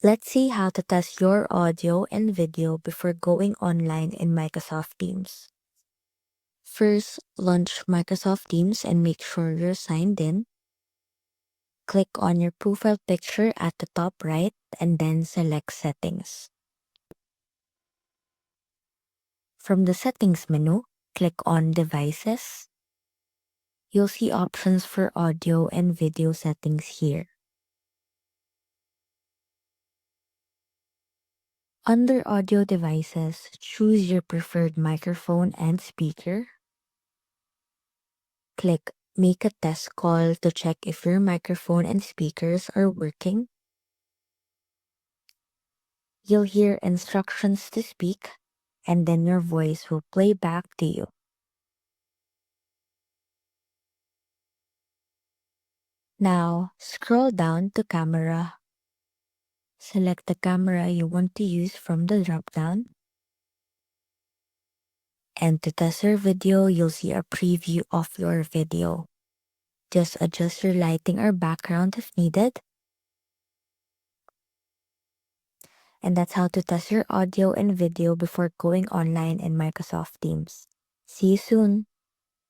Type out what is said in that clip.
Let's see how to test your audio and video before going online in Microsoft Teams. First, launch Microsoft Teams and make sure you're signed in. Click on your profile picture at the top right and then select Settings. From the Settings menu, click on Devices. You'll see options for audio and video settings here. Under Audio Devices, choose your preferred microphone and speaker. Click Make a Test Call to check if your microphone and speakers are working. You'll hear instructions to speak, and then your voice will play back to you. Now, scroll down to Camera. Select the camera you want to use from the drop-down. And to test your video, you'll see a preview of your video. Just adjust your lighting or background if needed. And that's how to test your audio and video before going online in Microsoft Teams. See you soon!